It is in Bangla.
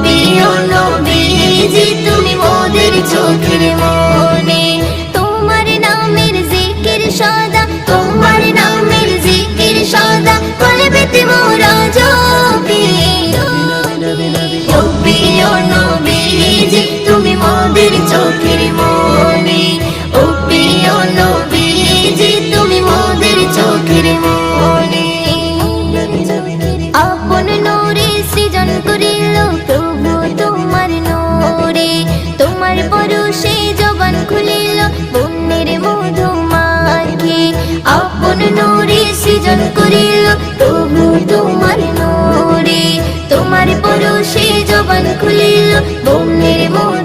প্রিয় নবীজি তুমি মোদের চোখের মনি। তোমার নামের জিকির সদা, তোমার নামের জিকির সদা কলবেতে মোরা জপি। ও প্রিয় নবীজি তুমি মোদের চোখের মনি। ও প্রিয় নবীজি তুমি মোদের চোখের মনি। আপন নূরে সৃজন করিল প্রভু তোমার নূরে, তোমার পরশে জবান খুলিল বন্যের মধু মাখি। আপন নূরে সৃজন করিল প্রভু তোমার নূরে, তোমার পরশে জবান খুলিল বন্যের মধু